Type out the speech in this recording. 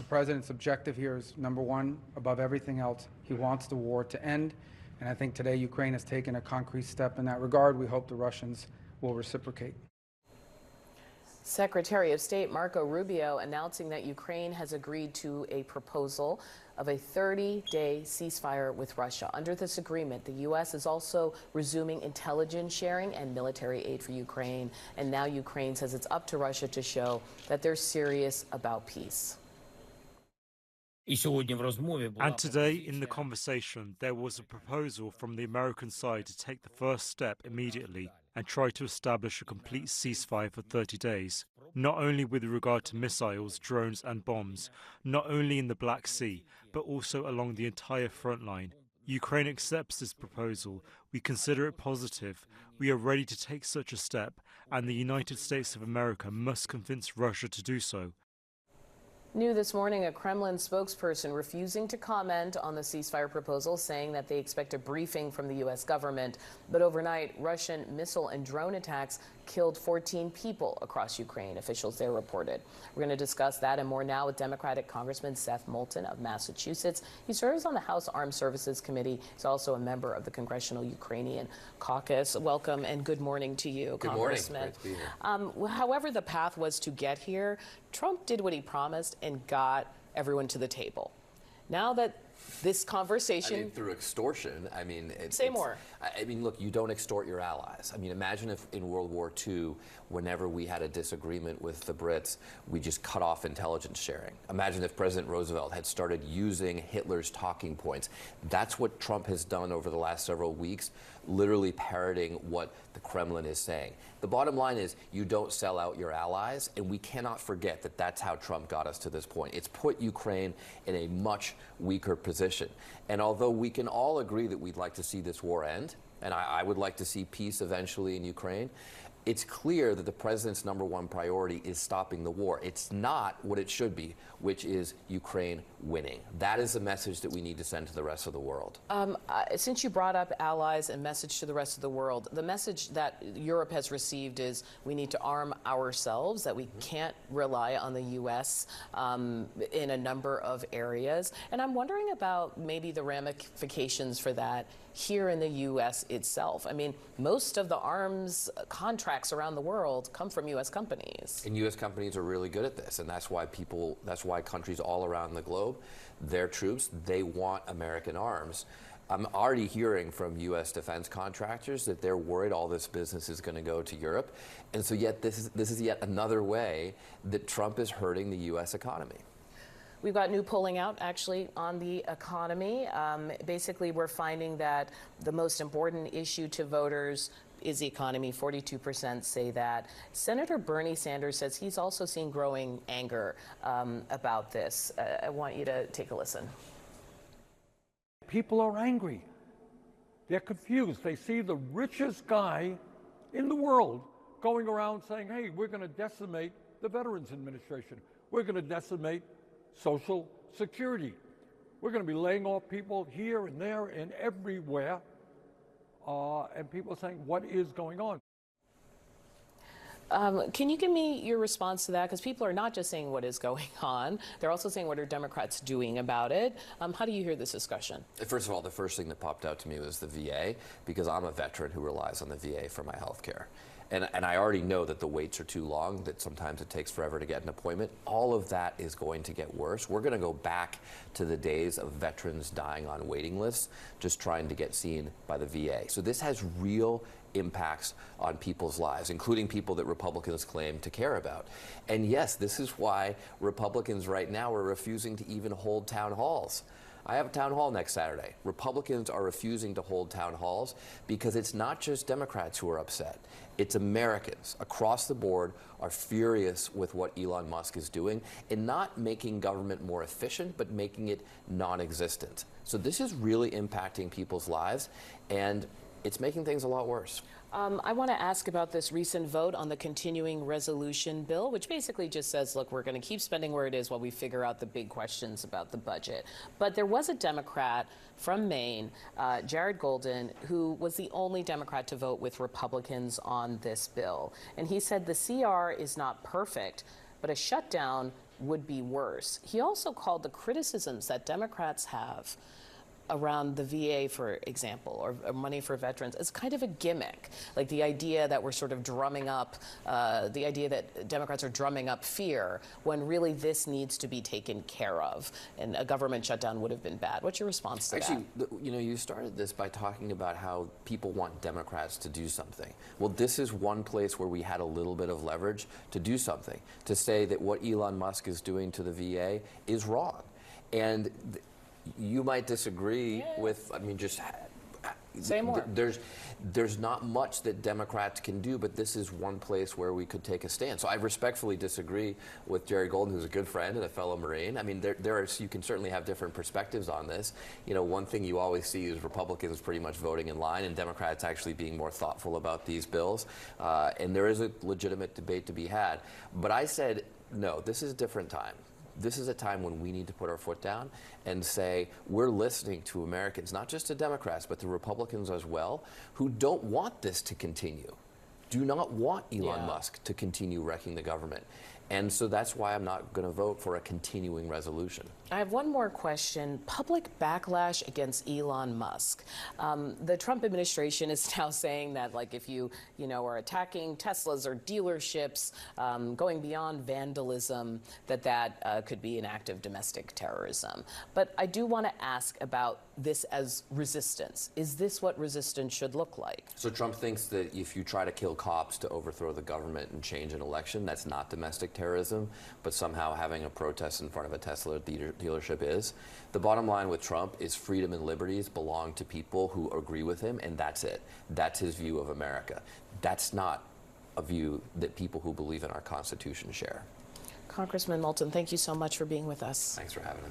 president's objective here is, number one, above everything else, he wants the war to end. And I think today Ukraine has taken a concrete step in that regard. We hope the Russians will reciprocate. Secretary of State Marco Rubio announcing that Ukraine has agreed to a proposal of a 30-day ceasefire with Russia. Under this agreement, the U.S. is also resuming intelligence sharing and military aid for Ukraine. And now Ukraine says it's up to Russia to show that they're serious about peace. And today, in the conversation, there was a proposal from the American side to take the first step immediately and try to establish a complete ceasefire for 30 days, not only with regard to missiles, drones and bombs, not only in the Black Sea, but also along the entire front line. Ukraine accepts this proposal. We consider it positive. We are ready to take such a step, and the United States of America must convince Russia to do so. New this morning, a Kremlin spokesperson refusing to comment on the ceasefire proposal, saying that they expect a briefing from the U.S. government. But overnight, Russian missile and drone attacks killed 14 people across Ukraine, officials there reported. We're going to discuss that and more now with Democratic Congressman Seth Moulton of Massachusetts. He serves on the House Armed Services Committee. He's also a member of the Congressional Ukrainian Caucus. Welcome and good morning to you, good Congressman. Morning. Great to be here. However the path was to get here, Trump did what he promised and got everyone to the table. Now that this conversation... through extortion, Say more. Look, you don't extort your allies. Imagine if in World War II, whenever we had a disagreement with the Brits, we just cut off intelligence sharing. Imagine if President Roosevelt had started using Hitler's talking points. That's what Trump has done over the last several weeks, literally parroting what the Kremlin is saying. The bottom line is you don't sell out your allies, and we cannot forget that that's how Trump got us to this point. It's put Ukraine in a much weaker position. And although we can all agree that we'd like to see this war end, and I would like to see peace eventually in Ukraine, it's clear that the president's #1 priority is stopping the war. It's not what it should be, which is Ukraine winning. That is the message that we need to send to the rest of the world. Since you brought up allies and message to the rest of the world, the message that Europe has received is we need to arm ourselves, that we can't rely on the U.S. In a number of areas. And I'm wondering about maybe the ramifications for that here in the U.S. itself. Most of the arms contracts around the world come from U.S. companies. And U.S. companies are really good at this, and that's why countries all around the globe, their troops, they want American arms. I'm already hearing from U.S. defense contractors that they're worried all this business is going to go to Europe, and so yet this is yet another way that Trump is hurting the U.S. economy. We've got new polling out, actually, on the economy. Basically, we're finding that the most important issue to voters is the economy. 42% say that. Senator Bernie Sanders says he's also seen growing anger about this. I want you to take a listen. People are angry. They're confused. They see the richest guy in the world going around saying, hey, we're going to decimate the Veterans Administration. We're going to decimate Social Security. We're going to be laying off people here and there and everywhere. And people are saying, what is going on? Can you give me your response to that? Because people are not just saying what is going on. They're also saying what are Democrats doing about it. How do you hear this discussion? First of all, the first thing that popped out to me was the VA, because I'm a veteran who relies on the VA for my health care. And I already know that the waits are too long, that sometimes it takes forever to get an appointment. All of that is going to get worse. We're going to go back to the days of veterans dying on waiting lists, just trying to get seen by the VA. So this has real impacts on people's lives, including people that Republicans claim to care about. And yes, this is why Republicans right now are refusing to even hold town halls. I have a town hall next Saturday. Republicans are refusing to hold town halls because it's not just Democrats who are upset. It's Americans across the board are furious with what Elon Musk is doing and not making government more efficient, but making it non-existent. So this is really impacting people's lives, and it's making things a lot worse. I want to ask about this recent vote on the continuing resolution bill, which basically just says, look, we're going to keep spending where it is while we figure out the big questions about the budget. But there was a Democrat from Maine, Jared Golden, who was the only Democrat to vote with Republicans on this bill. And he said the CR is not perfect, but a shutdown would be worse. He also called the criticisms that Democrats have around the VA, for example, or money for veterans, as kind of a gimmick. Like the idea that we're sort of drumming up, the idea that Democrats are drumming up fear when really this needs to be taken care of, and a government shutdown would have been bad. What's your response to that? Actually, you know, you started this by talking about how people want Democrats to do something. Well, this is one place where we had a little bit of leverage to do something, to say that what Elon Musk is doing to the VA is wrong. And you might disagree with, I mean, just say more. There's not much that Democrats can do, but this is one place where we could take a stand. So I respectfully disagree with Jerry Golden, who's a good friend and a fellow Marine. I mean, you can certainly have different perspectives on this. You know, one thing you always see is Republicans pretty much voting in line and Democrats actually being more thoughtful about these bills. And there is a legitimate debate to be had. But I said, no, this is a different time. This is a time when we need to put our foot down and say we're listening to Americans, not just to Democrats, but to Republicans as well, who don't want this to continue, do not want Elon Musk to continue wrecking the government. And so that's why I'm not going to vote for a continuing resolution. I have one more question. Public backlash against Elon Musk. The Trump administration is now saying that, like, if you are attacking Teslas or dealerships, going beyond vandalism, that could be an act of domestic terrorism. But I do want to ask about this as resistance. Is this what resistance should look like? So Trump thinks that if you try to kill cops to overthrow the government and change an election, that's not domestic terrorism, but somehow having a protest in front of a Tesla dealership is. The bottom line with Trump is freedom and liberties belong to people who agree with him, and that's it. That's his view of America. That's not a view that people who believe in our Constitution share. Congressman Moulton, thank you so much for being with us. Thanks for having me.